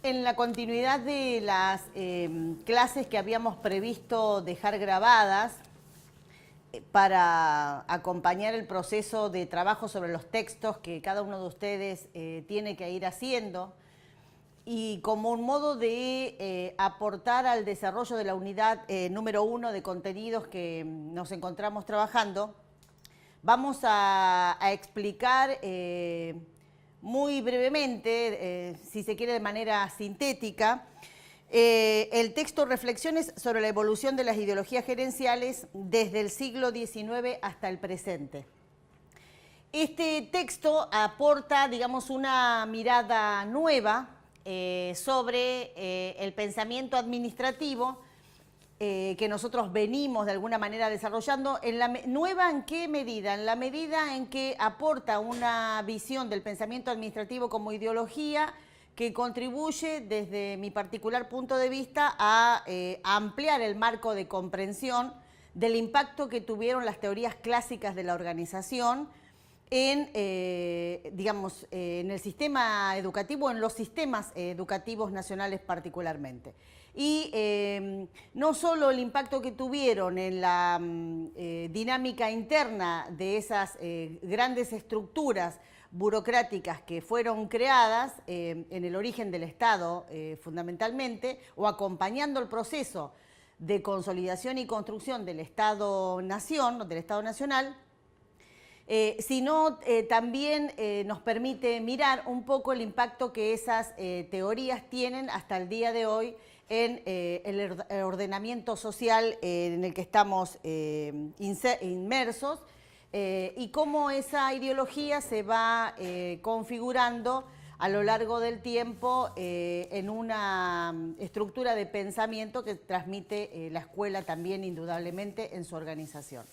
En la continuidad de las clases que habíamos previsto dejar grabadas para acompañar el proceso de trabajo sobre los textos que cada uno de ustedes tiene que ir haciendo, y como un modo de aportar al desarrollo de la unidad número 1 de contenidos que nos encontramos trabajando, vamos a explicar muy brevemente, si se quiere de manera sintética, el texto Reflexiones sobre la evolución de las ideologías gerenciales desde el siglo XIX hasta el presente. Este texto aporta, digamos, una mirada nueva sobre el pensamiento administrativo que nosotros venimos de alguna manera desarrollando. ¿Nueva en qué medida? En la medida en que aporta una visión del pensamiento administrativo como ideología que contribuye, desde mi particular punto de vista, a ampliar el marco de comprensión del impacto que tuvieron las teorías clásicas de la organización en, digamos, en el sistema educativo, en los sistemas educativos nacionales particularmente. Y no solo el impacto que tuvieron en la dinámica interna de esas grandes estructuras burocráticas que fueron creadas en el origen del Estado fundamentalmente, o acompañando el proceso de consolidación y construcción del Estado-Nación, del Estado Nacional, sino también nos permite mirar un poco el impacto que esas teorías tienen hasta el día de hoy en el ordenamiento social en el que estamos inmersos, y cómo esa ideología se va configurando a lo largo del tiempo en una estructura de pensamiento que transmite la escuela también indudablemente en su organización.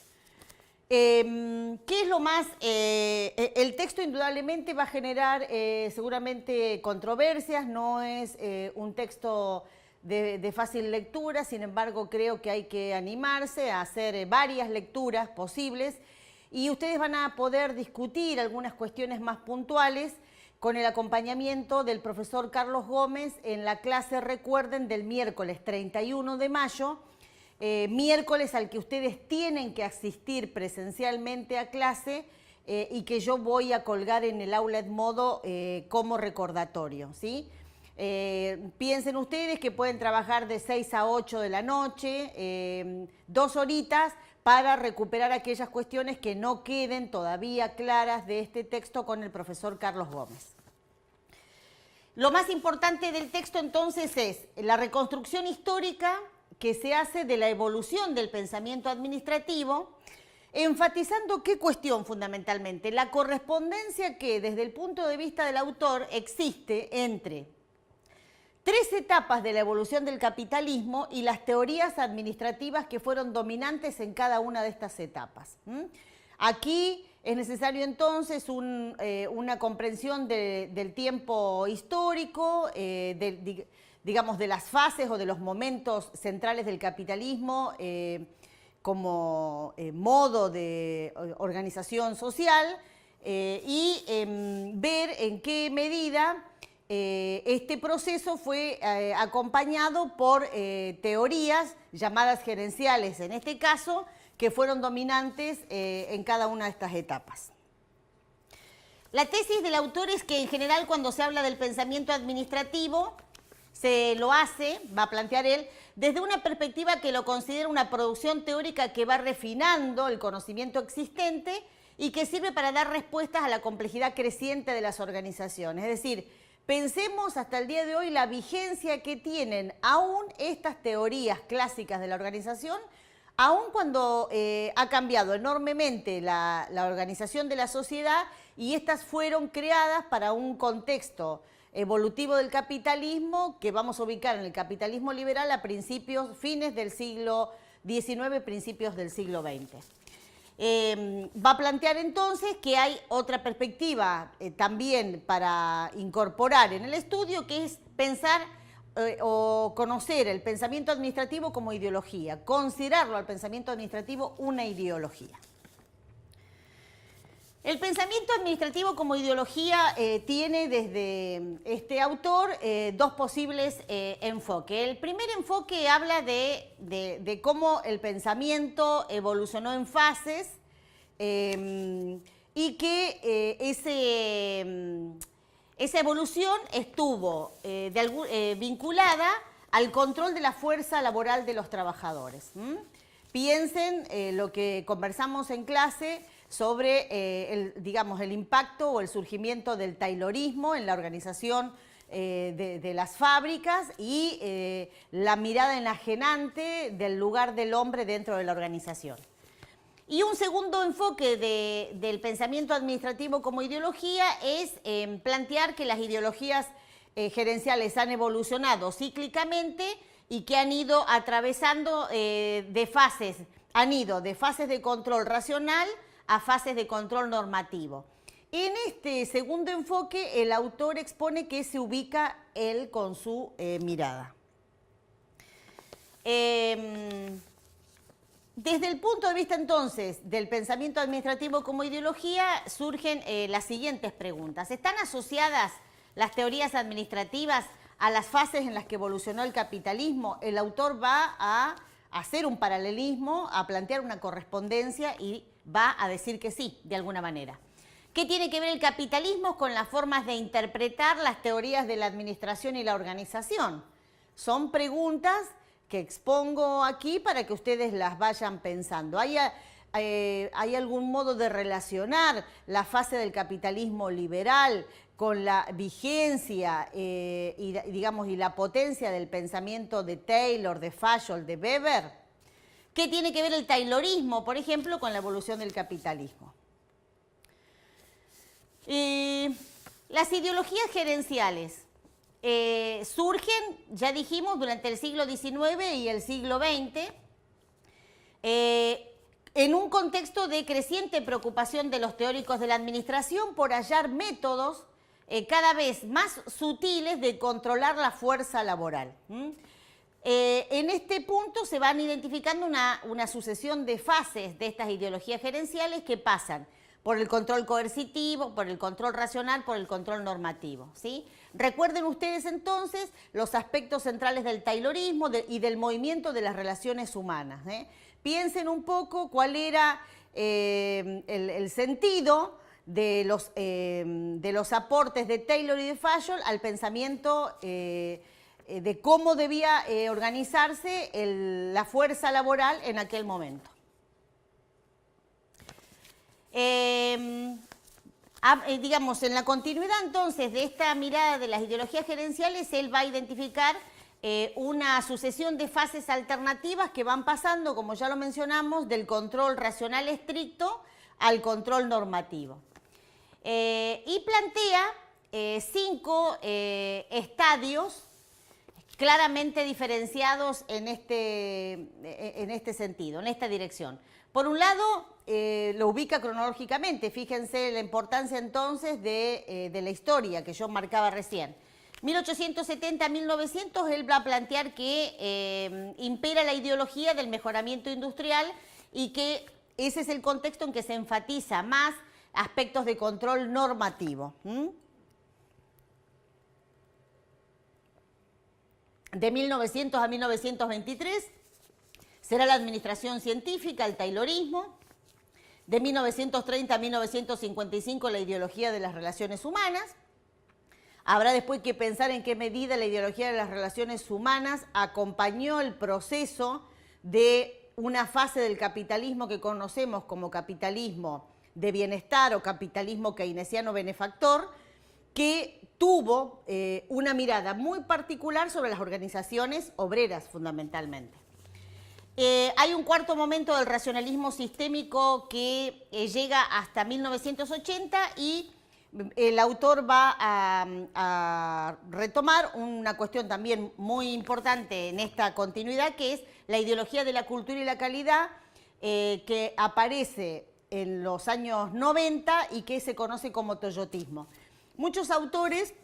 ¿Qué es lo más? El texto indudablemente va a generar seguramente controversias, no es un texto de fácil lectura, sin embargo creo que hay que animarse a hacer varias lecturas posibles, y ustedes van a poder discutir algunas cuestiones más puntuales con el acompañamiento del profesor Carlos Gómez en la clase, recuerden, del miércoles 31 de mayo, miércoles al que ustedes tienen que asistir presencialmente a clase y que yo voy a colgar en el aula Edmodo como recordatorio, ¿sí? Piensen ustedes que pueden trabajar de 6 a 8 de la noche, 2 horitas, para recuperar aquellas cuestiones que no queden todavía claras de este texto con el profesor Carlos Gómez. Lo más importante del texto entonces es la reconstrucción histórica que se hace de la evolución del pensamiento administrativo, enfatizando qué cuestión fundamentalmente: la correspondencia que desde el punto de vista del autor existe entre 3 etapas de la evolución del capitalismo y las teorías administrativas que fueron dominantes en cada una de estas etapas. Aquí es necesario entonces una comprensión del tiempo histórico, digamos, de las fases o de los momentos centrales del capitalismo como modo de organización social, y ver en qué medida este proceso fue acompañado por teorías llamadas gerenciales, en este caso, que fueron dominantes en cada una de estas etapas. La tesis del autor es que en general cuando se habla del pensamiento administrativo se lo hace, va a plantear él, desde una perspectiva que lo considera una producción teórica que va refinando el conocimiento existente y que sirve para dar respuestas a la complejidad creciente de las organizaciones. Es decir, pensemos hasta el día de hoy la vigencia que tienen aún estas teorías clásicas de la organización, aún cuando ha cambiado enormemente la organización de la sociedad, y estas fueron creadas para un contexto evolutivo del capitalismo que vamos a ubicar en el capitalismo liberal a fines del siglo XIX, principios del siglo XX. Va a plantear entonces que hay otra perspectiva también para incorporar en el estudio, que es pensar o conocer el pensamiento administrativo como ideología, considerarlo al pensamiento administrativo una ideología. El pensamiento administrativo como ideología tiene desde este autor dos posibles enfoques. El primer enfoque habla de cómo el pensamiento evolucionó en fases y que esa evolución estuvo vinculada al control de la fuerza laboral de los trabajadores. Piensen lo que conversamos en clase sobre el impacto o el surgimiento del taylorismo en la organización de las fábricas y la mirada enajenante del lugar del hombre dentro de la organización. Y un segundo enfoque del pensamiento administrativo como ideología es plantear que las ideologías gerenciales han evolucionado cíclicamente y que han ido atravesando de fases de control racional a fases de control normativo. En este segundo enfoque, el autor expone que se ubica él con su mirada. Desde el punto de vista entonces del pensamiento administrativo como ideología surgen las siguientes preguntas. ¿Están asociadas las teorías administrativas a las fases en las que evolucionó el capitalismo? El autor va a hacer un paralelismo, a plantear una correspondencia y va a decir que sí, de alguna manera. ¿Qué tiene que ver el capitalismo con las formas de interpretar las teorías de la administración y la organización? Son preguntas que expongo aquí para que ustedes las vayan pensando. ¿Hay algún modo de relacionar la fase del capitalismo liberal con la vigencia y la potencia del pensamiento de Taylor, de Fayol, de Weber? ¿Qué tiene que ver el taylorismo, por ejemplo, con la evolución del capitalismo? Las ideologías gerenciales surgen, ya dijimos, durante el siglo XIX y el siglo XX, en un contexto de creciente preocupación de los teóricos de la administración por hallar métodos cada vez más sutiles de controlar la fuerza laboral. En este punto se van identificando una sucesión de fases de estas ideologías gerenciales que pasan por el control coercitivo, por el control racional, por el control normativo, ¿sí? Recuerden ustedes entonces los aspectos centrales del taylorismo y del movimiento de las relaciones humanas. Piensen un poco cuál era el sentido de los aportes de Taylor y de Fayol al pensamiento de cómo debía organizarse la fuerza laboral en aquel momento. Digamos, en la continuidad entonces de esta mirada de las ideologías gerenciales, él va a identificar una sucesión de fases alternativas que van pasando, como ya lo mencionamos, del control racional estricto al control normativo. Y plantea 5 estadios claramente diferenciados en este sentido, en esta dirección. Por un lado, lo ubica cronológicamente. Fíjense la importancia entonces de la historia que yo marcaba recién. 1870 a 1900, él va a plantear que impera la ideología del mejoramiento industrial y que ese es el contexto en que se enfatiza más aspectos de control normativo. De 1900 a 1923 será la administración científica, el taylorismo. De 1930 a 1955 la ideología de las relaciones humanas. Habrá después que pensar en qué medida la ideología de las relaciones humanas acompañó el proceso de una fase del capitalismo que conocemos como capitalismo de bienestar o capitalismo keynesiano benefactor, que tuvo una mirada muy particular sobre las organizaciones obreras fundamentalmente. Hay un cuarto momento del racionalismo sistémico que llega hasta 1980 y el autor va a retomar una cuestión también muy importante en esta continuidad, que es la ideología de la cultura y la calidad, que aparece en los años 90 y que se conoce como toyotismo. Muchos autores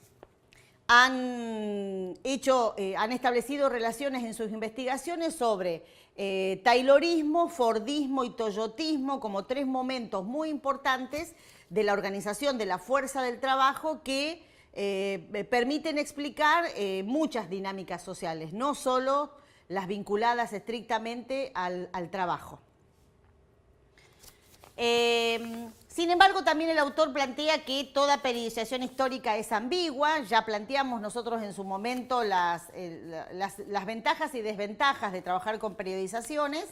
han han establecido relaciones en sus investigaciones sobre taylorismo, fordismo y toyotismo como tres momentos muy importantes de la organización de la fuerza del trabajo que permiten explicar muchas dinámicas sociales, no solo las vinculadas estrictamente al trabajo. Sin embargo, también el autor plantea que toda periodización histórica es ambigua. Ya planteamos nosotros en su momento las ventajas y desventajas de trabajar con periodizaciones.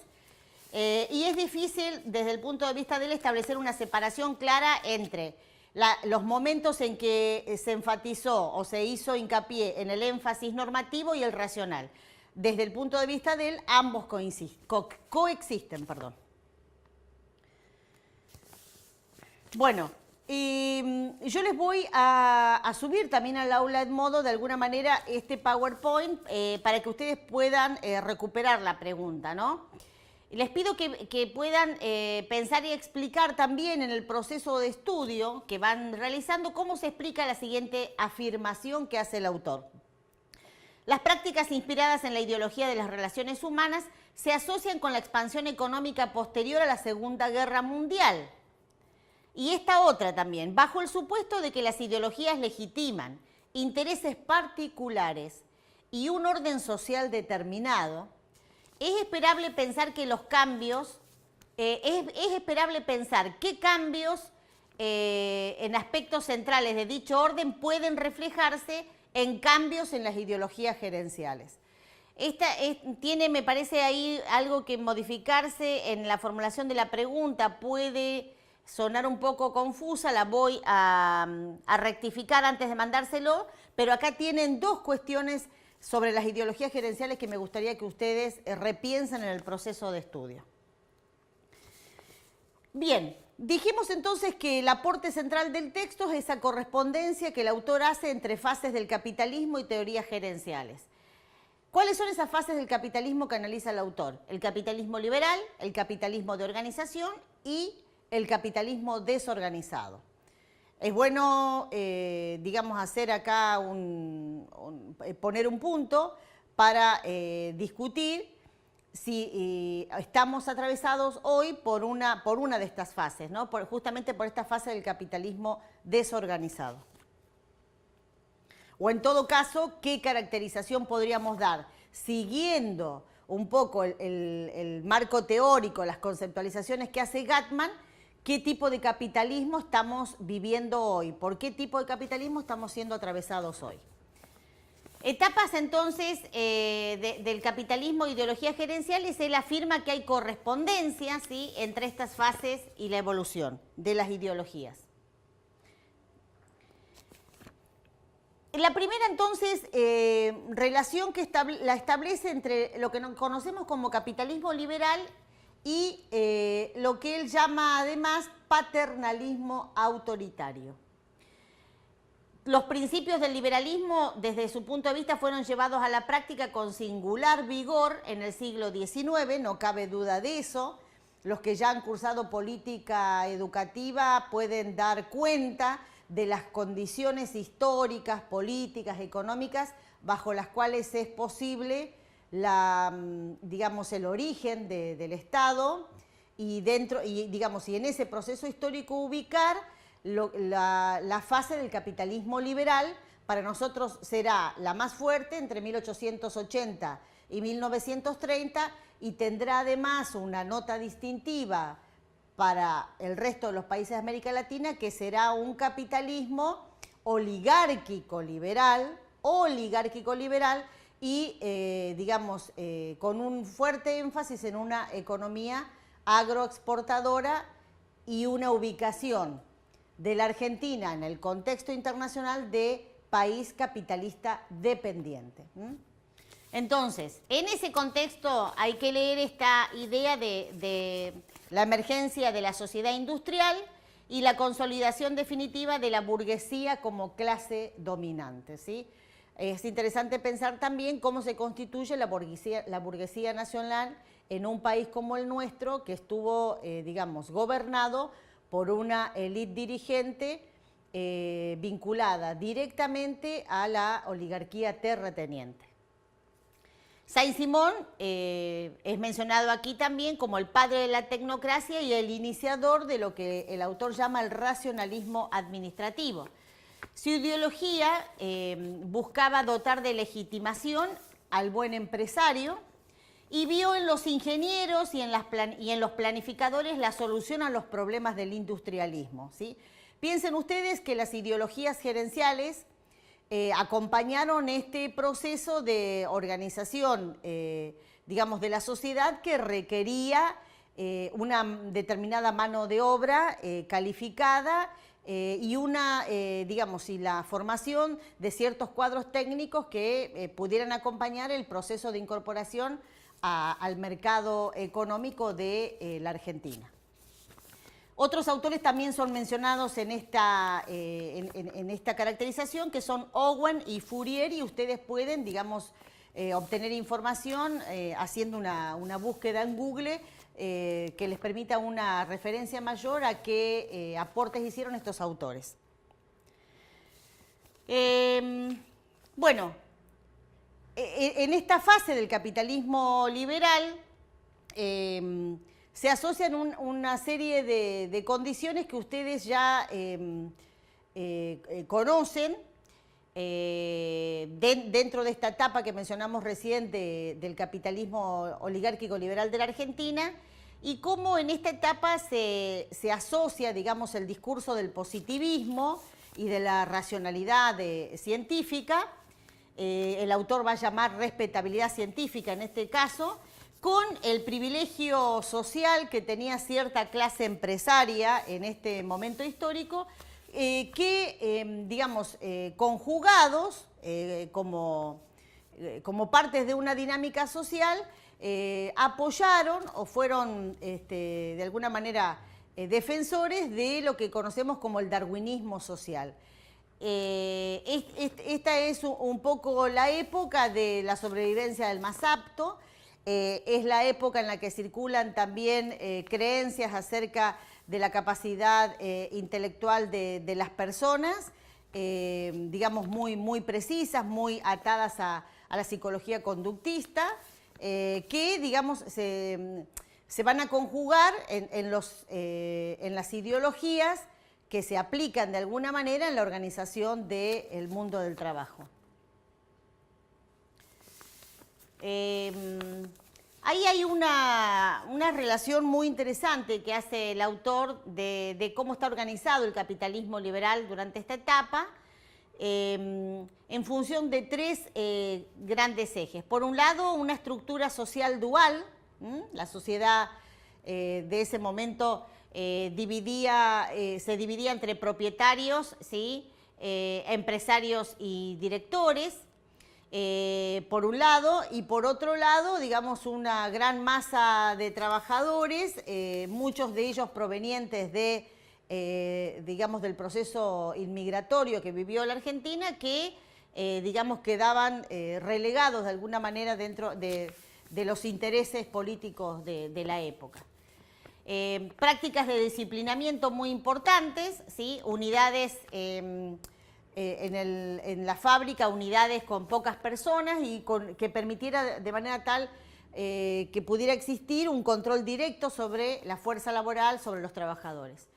Y es difícil, desde el punto de vista de él, establecer una separación clara entre los momentos en que se enfatizó o se hizo hincapié en el énfasis normativo y el racional. Desde el punto de vista de él, ambos coexisten. Bueno, yo les voy a subir también al aula Edmodo de alguna manera este PowerPoint para que ustedes puedan recuperar la pregunta, ¿no? Les pido que puedan pensar y explicar también en el proceso de estudio que van realizando cómo se explica la siguiente afirmación que hace el autor. Las prácticas inspiradas en la ideología de las relaciones humanas se asocian con la expansión económica posterior a la Segunda Guerra Mundial. Y esta otra también, bajo el supuesto de que las ideologías legitiman intereses particulares y un orden social determinado, es esperable pensar que los cambios, es esperable pensar qué cambios en aspectos centrales de dicho orden pueden reflejarse en cambios en las ideologías gerenciales. Tiene, me parece, ahí algo que modificarse en la formulación de la pregunta, puede sonar un poco confusa, la voy a rectificar antes de mandárselo, pero acá tienen dos cuestiones sobre las ideologías gerenciales que me gustaría que ustedes repiensen en el proceso de estudio. Bien, dijimos entonces que el aporte central del texto es esa correspondencia que el autor hace entre fases del capitalismo y teorías gerenciales. ¿Cuáles son esas fases del capitalismo que analiza el autor? El capitalismo liberal, el capitalismo de organización y el capitalismo desorganizado. Es bueno, digamos, hacer acá poner un punto para discutir si estamos atravesados hoy por una de estas fases, ¿no? Justamente por esta fase del capitalismo desorganizado. O en todo caso, ¿qué caracterización podríamos dar? Siguiendo un poco el marco teórico, las conceptualizaciones que hace Gatman, ¿qué tipo de capitalismo estamos viviendo hoy? ¿Por qué tipo de capitalismo estamos siendo atravesados hoy? Etapas entonces del capitalismo e ideologías gerenciales, él afirma que hay correspondencia, ¿sí?, entre estas fases y la evolución de las ideologías. La primera entonces relación que la establece entre lo que conocemos como capitalismo liberal y lo que él llama además paternalismo autoritario. Los principios del liberalismo, desde su punto de vista, fueron llevados a la práctica con singular vigor en el siglo XIX, no cabe duda de eso. Los que ya han cursado política educativa pueden dar cuenta de las condiciones históricas, políticas, económicas, bajo las cuales es posible digamos, el origen del Estado y en ese proceso histórico ubicar la fase del capitalismo liberal. Para nosotros será la más fuerte entre 1880 y 1930 y tendrá además una nota distintiva para el resto de los países de América Latina, que será un capitalismo oligárquico liberal y, con un fuerte énfasis en una economía agroexportadora y una ubicación de la Argentina en el contexto internacional de país capitalista dependiente. Entonces, en ese contexto hay que leer esta idea de la emergencia de la sociedad industrial y la consolidación definitiva de la burguesía como clase dominante, ¿sí? Es interesante pensar también cómo se constituye la burguesía nacional en un país como el nuestro, que estuvo, gobernado por una élite dirigente vinculada directamente a la oligarquía terrateniente. Saint-Simon es mencionado aquí también como el padre de la tecnocracia y el iniciador de lo que el autor llama el racionalismo administrativo. Su ideología buscaba dotar de legitimación al buen empresario y vio en los ingenieros y en los planificadores la solución a los problemas del industrialismo, ¿sí? Piensen ustedes que las ideologías gerenciales acompañaron este proceso de organización, digamos, de la sociedad que requería una determinada mano de obra calificada y digamos, y la formación de ciertos cuadros técnicos que pudieran acompañar el proceso de incorporación al mercado económico de la Argentina. Otros autores también son mencionados en esta caracterización, que son Owen y Fourier, y ustedes pueden, digamos, obtener información haciendo una búsqueda en Google que les permita una referencia mayor a qué aportes hicieron estos autores. Bueno, en esta fase del capitalismo liberal se asocian una serie de condiciones que ustedes ya conocen dentro de esta etapa que mencionamos recién del capitalismo oligárquico liberal de la Argentina, y cómo en esta etapa se asocia, digamos, el discurso del positivismo y de la racionalidad científica, el autor va a llamar respetabilidad científica en este caso, con el privilegio social que tenía cierta clase empresaria en este momento histórico, que, digamos, conjugados como partes de una dinámica social, apoyaron o fueron, de alguna manera, defensores de lo que conocemos como el darwinismo social. Esta es un poco la época de la sobrevivencia del más apto. Es la época en la que circulan también creencias acerca de la capacidad intelectual de las personas, digamos muy precisas, muy atadas a la psicología conductista, que, digamos, se van a conjugar en las ideologías que se aplican de alguna manera en la organización del mundo del trabajo. Ahí hay una relación muy interesante que hace el autor de cómo está organizado el capitalismo liberal durante esta etapa, en función de tres grandes ejes. Por un lado, una estructura social dual. La sociedad de ese momento se dividía entre propietarios, ¿sí? Empresarios y directores, por un lado, y por otro lado, digamos, una gran masa de trabajadores, muchos de ellos provenientes digamos, del proceso inmigratorio que vivió la Argentina, que, digamos, quedaban relegados de alguna manera dentro de los intereses políticos de la época. Prácticas de disciplinamiento muy importantes, ¿sí? Unidades en la fábrica, unidades con pocas personas y que permitiera de manera tal que pudiera existir un control directo sobre la fuerza laboral, sobre los trabajadores.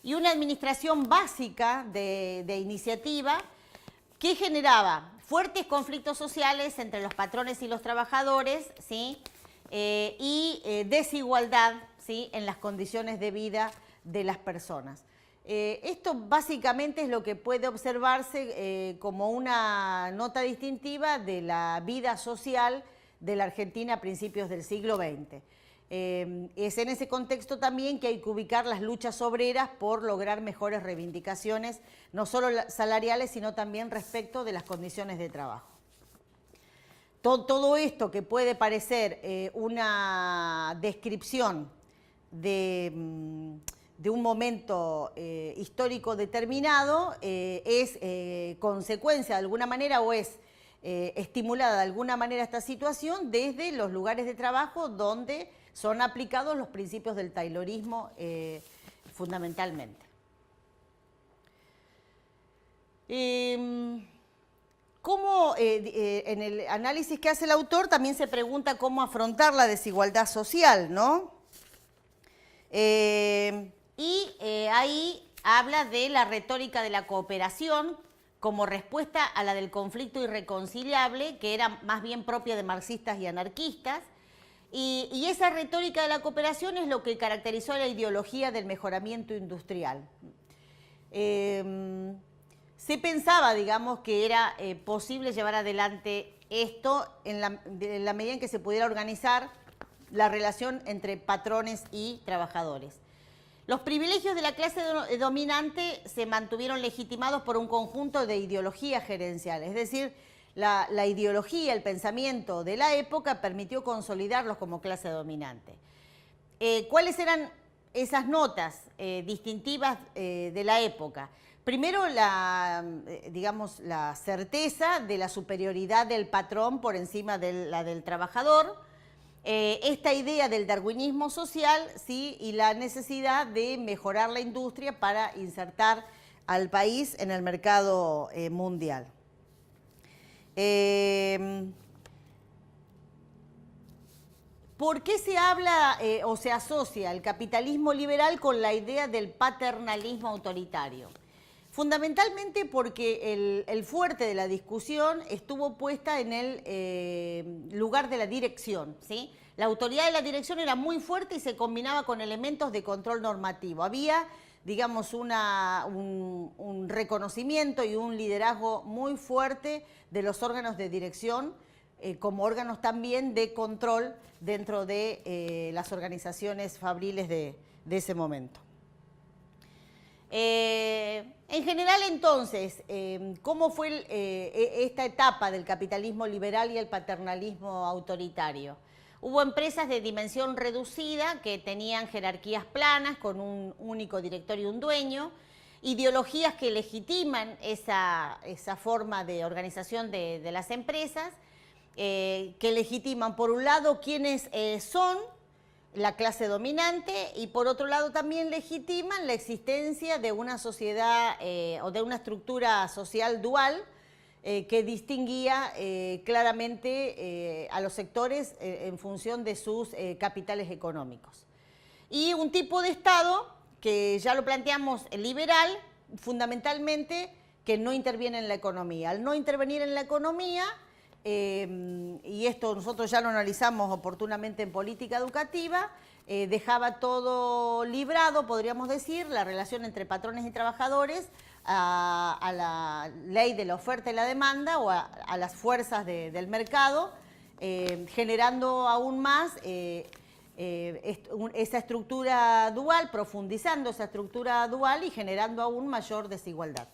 Y una administración básica de iniciativa que generaba fuertes conflictos sociales entre los patrones y los trabajadores, ¿sí? Y desigualdad, ¿sí? En las condiciones de vida de las personas. Esto básicamente es lo que puede observarse como una nota distintiva de la vida social de la Argentina a principios del siglo XX. Es en ese contexto también que hay que ubicar las luchas obreras por lograr mejores reivindicaciones, no solo salariales, sino también respecto de las condiciones de trabajo. Todo esto que puede parecer una descripción de un momento histórico determinado, es consecuencia de alguna manera o es estimulada de alguna manera esta situación desde los lugares de trabajo donde son aplicados los principios del taylorismo fundamentalmente. En el análisis que hace el autor también se pregunta cómo afrontar la desigualdad social, ¿no? Ahí habla de la retórica de la cooperación como respuesta a la del conflicto irreconciliable, que era más bien propia de marxistas y anarquistas. Y esa retórica de la cooperación es lo que caracterizó a la ideología del mejoramiento industrial. Se pensaba, digamos, que era posible llevar adelante esto en la medida en que se pudiera organizar la relación entre patrones y trabajadores. Los privilegios de la clase dominante se mantuvieron legitimados por un conjunto de ideologías gerenciales, es decir, la ideología, el pensamiento de la época permitió consolidarlos como clase dominante. ¿Cuáles eran esas notas distintivas de la época? Primero, la certeza de la superioridad del patrón por encima de la del trabajador, esta idea del darwinismo social, ¿sí? Y la necesidad de mejorar la industria para insertar al país en el mercado mundial. ¿Por qué se habla o se asocia el capitalismo liberal con la idea del paternalismo autoritario? Fundamentalmente porque el fuerte de la discusión estuvo puesta en el lugar de la dirección, ¿sí? La autoridad de la dirección era muy fuerte y se combinaba con elementos de control normativo. Había, digamos, un reconocimiento y un liderazgo muy fuerte de los órganos de dirección como órganos también de control dentro de las organizaciones fabriles de ese momento. En general, entonces, ¿cómo fue esta etapa del capitalismo liberal y el paternalismo autoritario? Hubo empresas de dimensión reducida que tenían jerarquías planas con un único director y un dueño, ideologías que legitiman esa forma de organización de las empresas, que legitiman, por un lado, quiénes son la clase dominante y por otro lado también legitiman la existencia de una sociedad o de una estructura social dual que distinguía claramente a los sectores en función de sus capitales económicos. Y un tipo de Estado que ya lo planteamos liberal, fundamentalmente que no interviene en la economía. Al no intervenir en la economía, y esto nosotros ya lo analizamos oportunamente en política educativa, dejaba todo librado, podríamos decir, la relación entre patrones y trabajadores a la ley de la oferta y la demanda o a las fuerzas del mercado, generando aún más esa estructura dual, profundizando esa estructura dual y generando aún mayor desigualdad.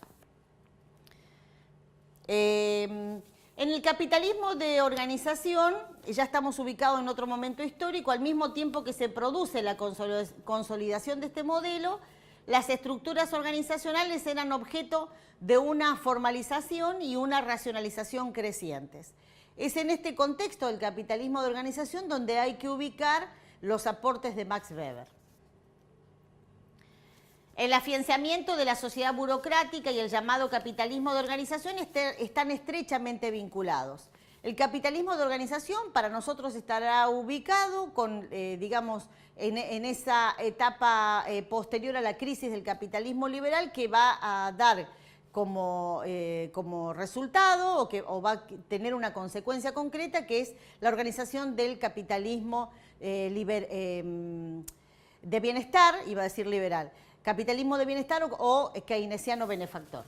En el capitalismo de organización ya estamos ubicados en otro momento histórico, al mismo tiempo que se produce la consolidación de este modelo, las estructuras organizacionales eran objeto de una formalización y una racionalización crecientes. Es en este contexto del capitalismo de organización donde hay que ubicar los aportes de Max Weber. El afianzamiento de la sociedad burocrática y el llamado capitalismo de organización están estrechamente vinculados. El capitalismo de organización para nosotros estará ubicado digamos, en esa etapa posterior a la crisis del capitalismo liberal que va a dar como resultado o va a tener una consecuencia concreta que es la organización del capitalismo de bienestar, iba a decir liberal, capitalismo de bienestar o keynesiano benefactor.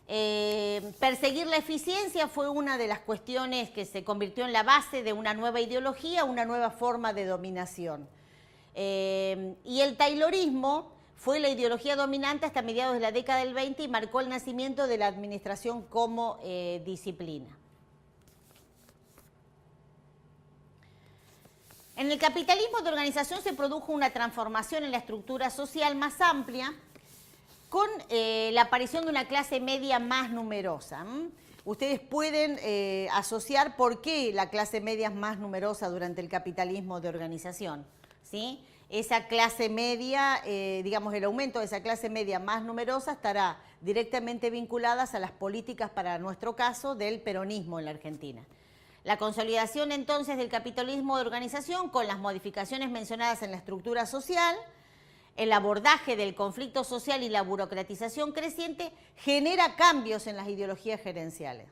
Perseguir la eficiencia fue una de las cuestiones que se convirtió en la base de una nueva ideología, una nueva forma de dominación. Y el taylorismo fue la ideología dominante hasta mediados de la década del 20 y marcó el nacimiento de la administración como disciplina. En el capitalismo de organización se produjo una transformación en la estructura social más amplia con la aparición de una clase media más numerosa. Ustedes pueden asociar por qué la clase media es más numerosa durante el capitalismo de organización, ¿sí? Esa clase media, digamos, el aumento de esa clase media más numerosa estará directamente vinculadas a las políticas, para nuestro caso, del peronismo en la Argentina. La consolidación entonces del capitalismo de organización, con las modificaciones mencionadas en la estructura social, el abordaje del conflicto social y la burocratización creciente, genera cambios en las ideologías gerenciales.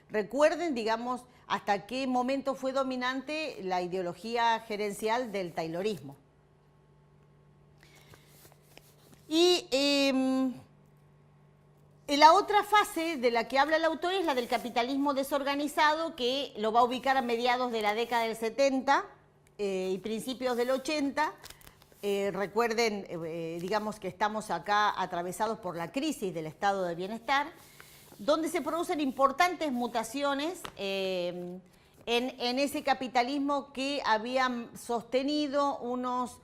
Recuerden, digamos, hasta qué momento fue dominante la ideología gerencial del taylorismo. Y la otra fase de la que habla el autor es la del capitalismo desorganizado, que lo va a ubicar a mediados de la década del 70 y principios del 80. Recuerden, digamos que estamos acá atravesados por la crisis del estado de bienestar, donde se producen importantes mutaciones en ese capitalismo que habían sostenido unos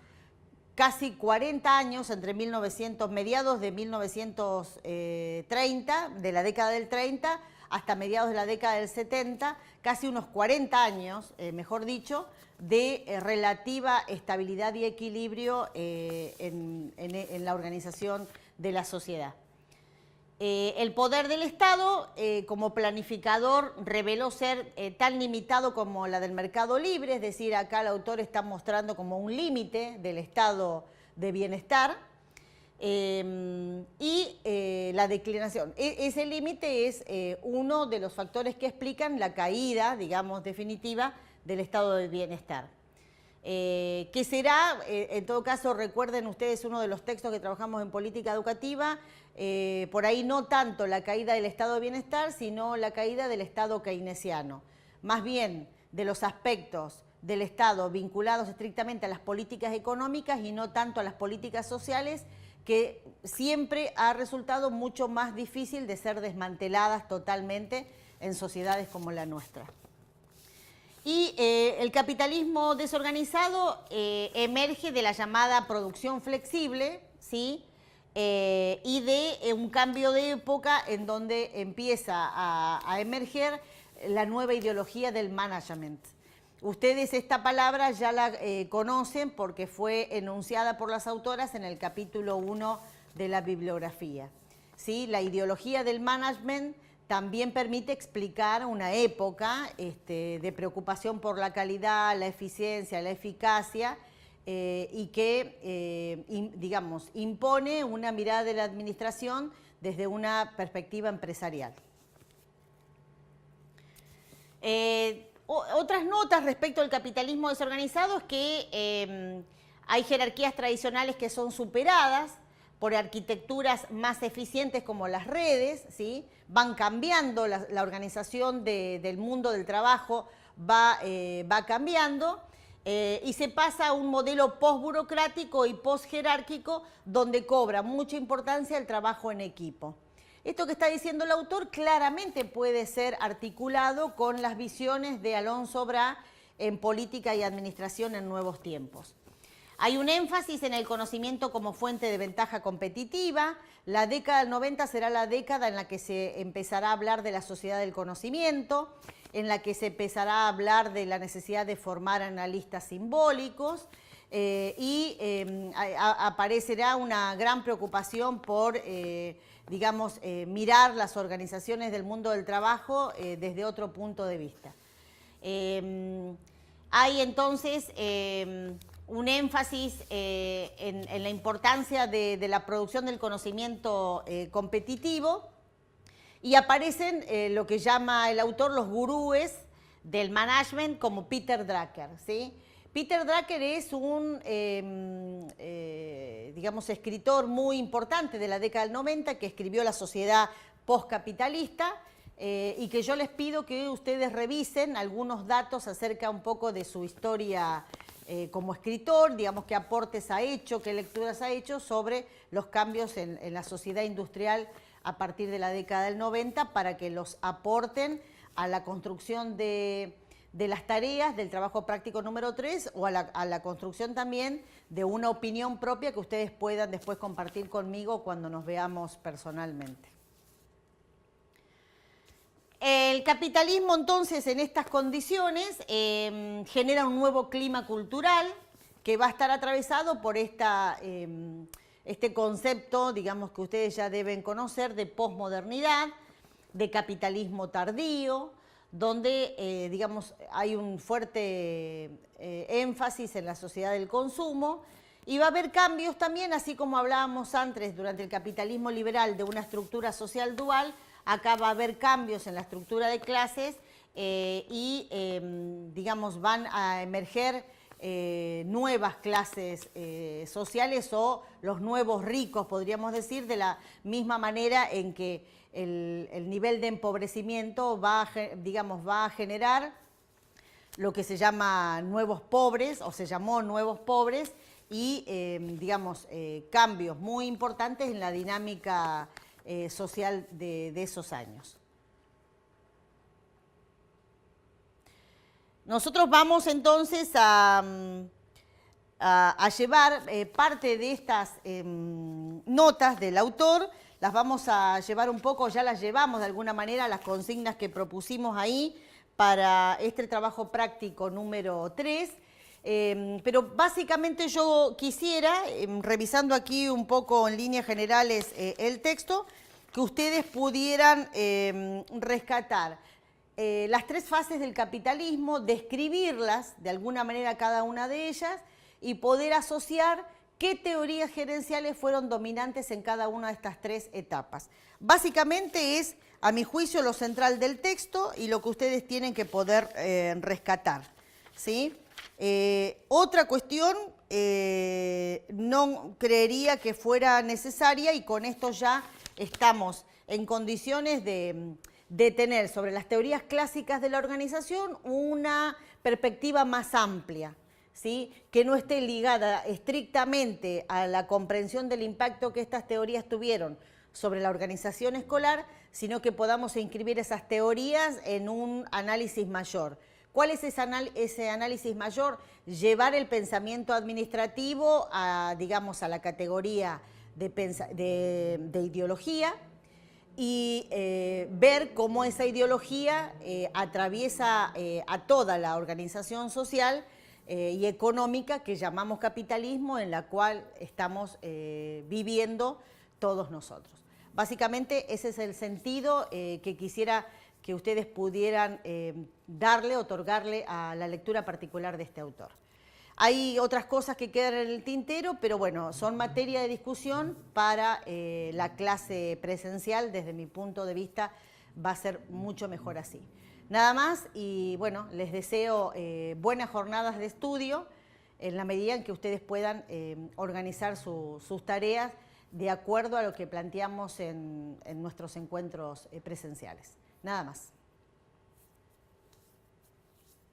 casi 40 años, entre mediados de 1930, de la década del 30, hasta mediados de la década del 70, casi unos 40 años, mejor dicho, de relativa estabilidad y equilibrio en la organización de la sociedad. El poder del Estado como planificador reveló ser tan limitado como la del mercado libre, es decir, acá el autor está mostrando como un límite del estado de bienestar y la declinación. Ese límite es uno de los factores que explican la caída, digamos, definitiva del estado de bienestar. Que será, en todo caso, recuerden ustedes uno de los textos que trabajamos en política educativa, por ahí no tanto la caída del estado de bienestar, sino la caída del estado keynesiano. Más bien de los aspectos del Estado vinculados estrictamente a las políticas económicas y no tanto a las políticas sociales, que siempre ha resultado mucho más difícil de ser desmanteladas totalmente en sociedades como la nuestra. Y el capitalismo desorganizado emerge de la llamada producción flexible, ¿sí? Y de un cambio de época en donde empieza a emerger la nueva ideología del management. Ustedes esta palabra ya la conocen porque fue enunciada por las autoras en el capítulo 1 de la bibliografía. ¿Sí? La ideología del management también permite explicar una época de preocupación por la calidad, la eficiencia, la eficacia, y que, digamos, impone una mirada de la administración desde una perspectiva empresarial. Otras notas respecto al capitalismo desorganizado es que hay jerarquías tradicionales que son superadas por arquitecturas más eficientes como las redes, ¿sí? Van cambiando, la organización del mundo del trabajo va cambiando, y se pasa a un modelo postburocrático y postjerárquico donde cobra mucha importancia el trabajo en equipo. Esto que está diciendo el autor claramente puede ser articulado con las visiones de Alonso Bra en Política y Administración en Nuevos Tiempos. Hay un énfasis en el conocimiento como fuente de ventaja competitiva. La década del 90 será la década en la que se empezará a hablar de la sociedad del conocimiento, en la que se empezará a hablar de la necesidad de formar analistas simbólicos, y aparecerá una gran preocupación por digamos, mirar las organizaciones del mundo del trabajo desde otro punto de vista. Hay entonces un énfasis en la importancia de la producción del conocimiento competitivo, y aparecen lo que llama el autor los gurúes del management como Peter Drucker, ¿sí? Peter Drucker es un, digamos, escritor muy importante de la década del 90 que escribió La sociedad postcapitalista, y que yo les pido que ustedes revisen algunos datos acerca un poco de su historia como escritor, digamos, qué aportes ha hecho, qué lecturas ha hecho sobre los cambios en la sociedad industrial a partir de la década del 90, para que los aporten a la construcción de las tareas del trabajo práctico número 3 o a la construcción también de una opinión propia que ustedes puedan después compartir conmigo cuando nos veamos personalmente. El capitalismo entonces en estas condiciones genera un nuevo clima cultural que va a estar atravesado por esta este concepto, digamos, que ustedes ya deben conocer, de posmodernidad, de capitalismo tardío, donde, digamos, hay un fuerte énfasis en la sociedad del consumo, y va a haber cambios también, así como hablábamos antes durante el capitalismo liberal de una estructura social dual, acá va a haber cambios en la estructura de clases digamos, van a emerger nuevas clases sociales o los nuevos ricos, podríamos decir, de la misma manera en que el nivel de empobrecimiento digamos, va a generar lo que se llama nuevos pobres, o se llamó nuevos pobres, y, digamos, cambios muy importantes en la dinámica social de esos años. Nosotros vamos entonces a llevar parte de estas notas del autor, las vamos a llevar un poco, ya las llevamos de alguna manera, las consignas que propusimos ahí para este trabajo práctico número 3. Pero básicamente yo quisiera, revisando aquí un poco en líneas generales el texto, que ustedes pudieran rescatar las 3 fases del capitalismo, describirlas de alguna manera cada una de ellas y poder asociar qué teorías gerenciales fueron dominantes en cada una de estas 3 etapas. Básicamente es, a mi juicio, lo central del texto y lo que ustedes tienen que poder rescatar, ¿sí? Otra cuestión, no creería que fuera necesaria, y con esto ya estamos en condiciones de tener sobre las teorías clásicas de la organización una perspectiva más amplia, ¿sí? Que no esté ligada estrictamente a la comprensión del impacto que estas teorías tuvieron sobre la organización escolar, sino que podamos inscribir esas teorías en un análisis mayor. ¿Cuál es ese análisis mayor? Llevar el pensamiento administrativo a, digamos, a la categoría de ideología y ver cómo esa ideología atraviesa a toda la organización social y económica que llamamos capitalismo, en la cual estamos viviendo todos nosotros. Básicamente ese es el sentido que quisiera que ustedes pudieran otorgarle a la lectura particular de este autor. Hay otras cosas que quedan en el tintero, pero bueno, son materia de discusión para la clase presencial. Desde mi punto de vista va a ser mucho mejor así. Nada más, y bueno, les deseo buenas jornadas de estudio en la medida en que ustedes puedan organizar sus tareas de acuerdo a lo que planteamos en nuestros encuentros presenciales. Nada más.